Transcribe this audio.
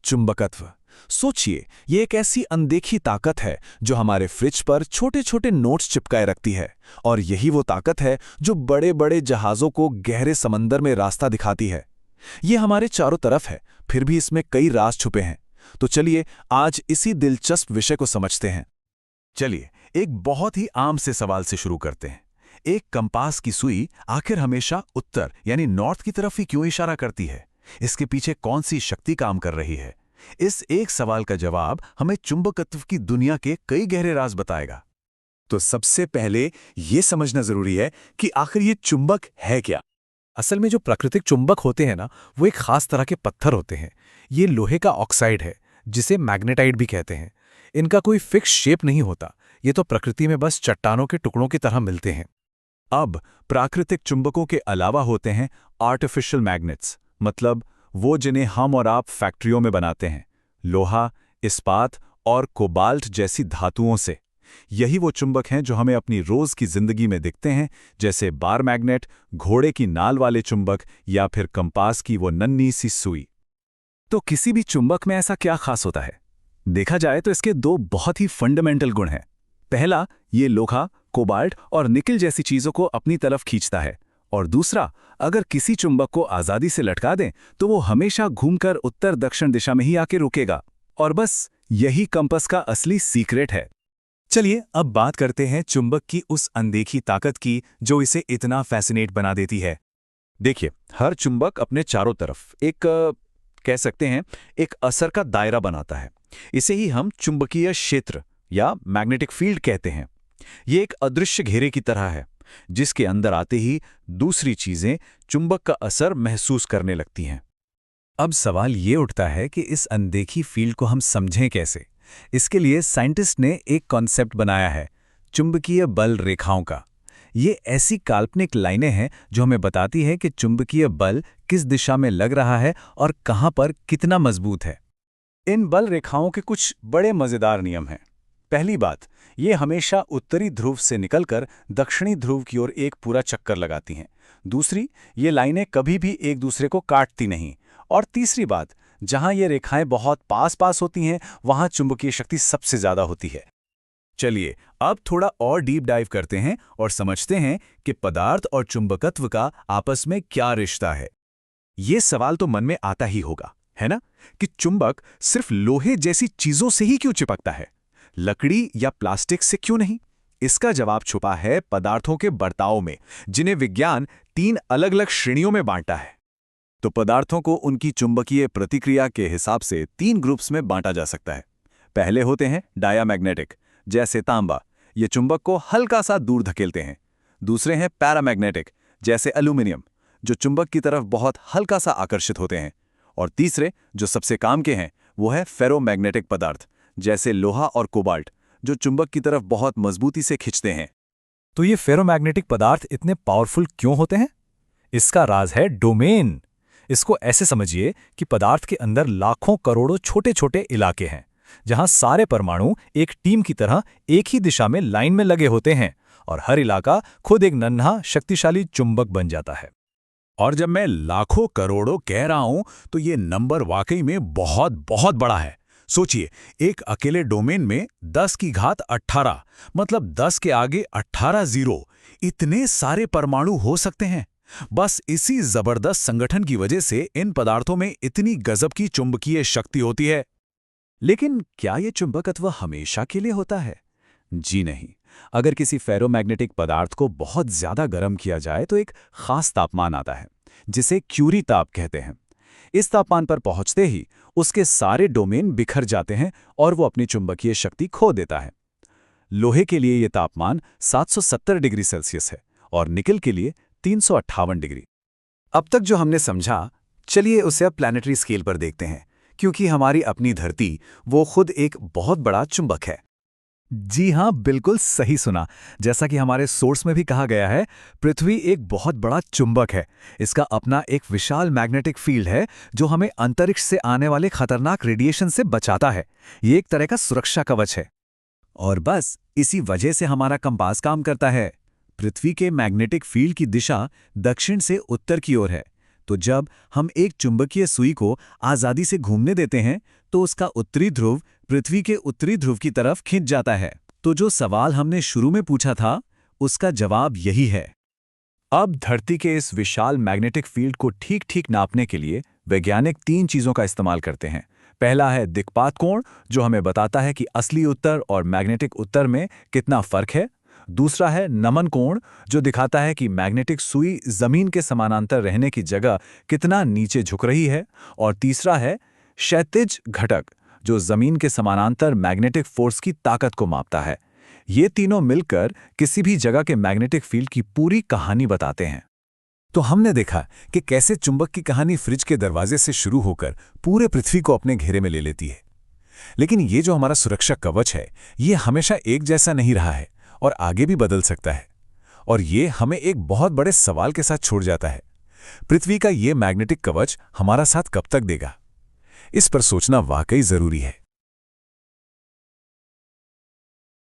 चुंबकत्व। सोचिए, ये एक ऐसी अनदेखी ताकत है जो हमारे फ्रिज पर छोटे छोटे नोट्स चिपकाए रखती है, और यही वो ताकत है जो बड़े बड़े जहाज़ों को गहरे समंदर में रास्ता दिखाती है। ये हमारे चारों तरफ है, फिर भी इसमें कई राज छुपे हैं। तो चलिए आज इसी दिलचस्प विषय को समझते हैं। चलिए एक बहुत ही आम से सवाल से शुरू करते हैं। एक कंपास की सुई आखिर हमेशा उत्तर यानी नॉर्थ की तरफ ही क्यों इशारा करती है? इसके पीछे कौन सी शक्ति काम कर रही है? इस एक सवाल का जवाब हमें चुंबकत्व की दुनिया के कई गहरे राज बताएगा। तो सबसे पहले यह समझना जरूरी है कि आखिर ये चुंबक है क्या। असल में जो प्राकृतिक चुंबक होते हैं ना, वो एक खास तरह के पत्थर होते हैं। ये लोहे का ऑक्साइड है, जिसे मैग्नेटाइट भी कहते हैं। इनका कोई फिक्स शेप नहीं होता, ये तो प्रकृति में बस चट्टानों के टुकड़ों की तरह मिलते हैं। अब प्राकृतिक चुंबकों के अलावा होते हैं आर्टिफिशियल मैग्नेट्स, मतलब वो जिन्हें हम और आप फैक्ट्रियों में बनाते हैं, लोहा, इस्पात और कोबाल्ट जैसी धातुओं से। यही वो चुंबक हैं जो हमें अपनी रोज की जिंदगी में दिखते हैं, जैसे बार मैग्नेट, घोड़े की नाल वाले चुंबक या फिर कंपास की वो नन्ही सी सुई। तो किसी भी चुंबक में ऐसा क्या खास होता है? देखा जाए तो इसके दो बहुत ही फंडामेंटल गुण हैं। पहला, ये लोहा, कोबाल्ट और निकल जैसी चीजों को अपनी तरफ खींचता है, और दूसरा, अगर किसी चुंबक को आजादी से लटका दें तो वो हमेशा घूमकर उत्तर दक्षिण दिशा में ही आके रुकेगा। और बस यही कंपास का असली सीक्रेट है। चलिए अब बात करते हैं चुंबक की उस अनदेखी ताकत की जो इसे इतना फैसिनेट बना देती है। देखिए, हर चुंबक अपने चारों तरफ कह सकते हैं एक असर का दायरा बनाता है। इसे ही हम चुंबकीय क्षेत्र या मैग्नेटिक फील्ड कहते हैं। ये एक अदृश्य घेरे की तरह है, जिसके अंदर आते ही दूसरी चीजें चुंबक का असर महसूस करने लगती हैं। अब सवाल ये उठता है कि इस अनदेखी फील्ड को हम समझें कैसे। इसके लिए साइंटिस्ट ने एक कॉन्सेप्ट बनाया है, चुंबकीय बल रेखाओं का। ये ऐसी काल्पनिक लाइनें हैं जो हमें बताती है कि चुंबकीय बल किस दिशा में लग रहा है और कहां पर कितना मजबूत है। इन बल रेखाओं के कुछ बड़े मजेदार नियम हैं। पहली बात, ये हमेशा उत्तरी ध्रुव से निकलकर दक्षिणी ध्रुव की ओर एक पूरा चक्कर लगाती हैं। दूसरी, ये लाइनें कभी भी एक दूसरे को काटती नहीं। और तीसरी बात, जहां ये रेखाएं बहुत पास पास होती हैं, वहां चुंबकीय शक्ति सबसे ज्यादा होती है। चलिए अब थोड़ा और डीप डाइव करते हैं और समझते हैं कि पदार्थ और चुंबकत्व का आपस में क्या रिश्ता है। ये सवाल तो मन में आता ही होगा, है ना, कि चुंबक सिर्फ लोहे जैसी चीजों से ही क्यों चिपकता है, लकड़ी या प्लास्टिक से क्यों नहीं? इसका जवाब छुपा है पदार्थों के बर्ताव में, जिन्हें विज्ञान 3 अलग-अलग श्रेणियों में बांटा है। तो पदार्थों को उनकी चुंबकीय प्रतिक्रिया के हिसाब से 3 ग्रुप्स में बांटा जा सकता है। पहले होते हैं डायामैग्नेटिक, जैसे तांबा, ये चुंबक को हल्का सा दूर धकेलते हैं। दूसरे हैं पैरामैग्नेटिक, जैसे एल्यूमिनियम, जो चुंबक की तरफ बहुत हल्का सा आकर्षित होते हैं। और तीसरे, जो सबसे काम के हैं, वो है फेरोमैग्नेटिक पदार्थ, जैसे लोहा और कोबाल्ट, जो चुंबक की तरफ बहुत मजबूती से खींचते हैं। तो ये फेरोमैग्नेटिक पदार्थ इतने पावरफुल क्यों होते हैं? इसका राज है डोमेन। इसको ऐसे समझिए कि पदार्थ के अंदर लाखों करोड़ों छोटे छोटे इलाके हैं, जहां सारे परमाणु एक टीम की तरह एक ही दिशा में लाइन में लगे होते हैं, और हर इलाका खुद एक नन्हा शक्तिशाली चुंबक बन जाता है। और जब मैं लाखों करोड़ों कह रहा हूं, तो ये नंबर वाकई में बहुत बहुत बड़ा है। सोचिए, एक अकेले डोमेन में 10 की घात 18, मतलब 10 के आगे 18 जीरो, इतने सारे परमाणु हो सकते हैं। बस इसी जबरदस्त संगठन की वजह से इन पदार्थों में इतनी गजब की चुंबकीय शक्ति होती है। लेकिन क्या यह चुंबकत्व हमेशा के लिए होता है? जी नहीं। अगर किसी फेरोमैग्नेटिक पदार्थ को बहुत ज्यादा गर्म किया जाए तो एक खास तापमान आता है, जिसे क्यूरी ताप कहते हैं। इस तापमान पर पहुंचते ही उसके सारे डोमेन बिखर जाते हैं और वो अपनी चुंबकीय शक्ति खो देता है। लोहे के लिए यह तापमान 770 डिग्री सेल्सियस है और निकल के लिए 358 डिग्री। अब तक जो हमने समझा, चलिए उसे अब प्लैनेटरी स्केल पर देखते हैं, क्योंकि हमारी अपनी धरती वो खुद एक बहुत बड़ा चुंबक है। जी हां, बिल्कुल सही सुना। जैसा कि हमारे सोर्स में भी कहा गया है, पृथ्वी एक बहुत बड़ा चुंबक है। इसका अपना एक विशाल मैग्नेटिक फील्ड है जो हमें अंतरिक्ष से आने वाले खतरनाक रेडिएशन से बचाता है। ये एक तरह का सुरक्षा कवच है। और बस इसी वजह से हमारा कंपास काम करता है। पृथ्वी के मैग्नेटिक फील्ड की दिशा दक्षिण से उत्तर की ओर है, तो जब हम एक चुंबकीय सुई को आज़ादी से घूमने देते हैं तो उसका उत्तरी ध्रुव पृथ्वी के उत्तरी ध्रुव की तरफ खिंच जाता है। तो जो सवाल हमने शुरू में पूछा था, उसका जवाब यही है। अब धरती के इस विशाल मैग्नेटिक फील्ड को ठीक-ठीक नापने के लिए वैज्ञानिक 3 चीज़ों का इस्तेमाल करते हैं। पहला है दिक्पात कोण, जो हमें बताता है कि असली उत्तर और मैग्नेटिक उत्तर में कितना फर्क है। दूसरा है नमन कोण, जो दिखाता है कि मैग्नेटिक सुई जमीन के समानांतर रहने की जगह कितना नीचे झुक रही है। और तीसरा है क्षैतिज घटक, जो जमीन के समानांतर मैग्नेटिक फोर्स की ताकत को मापता है। ये तीनों मिलकर किसी भी जगह के मैग्नेटिक फील्ड की पूरी कहानी बताते हैं। तो हमने देखा कि कैसे चुंबक की कहानी फ्रिज के दरवाजे से शुरू होकर पूरे पृथ्वी को अपने घेरे में ले लेती है। लेकिन ये जो हमारा सुरक्षा कवच है, ये हमेशा एक जैसा नहीं रहा है और आगे भी बदल सकता है। और ये हमें एक बहुत बड़े सवाल के साथ छोड़ जाता है। पृथ्वी का ये मैग्नेटिक कवच हमारा साथ कब तक देगा? इस पर सोचना वाकई जरूरी है।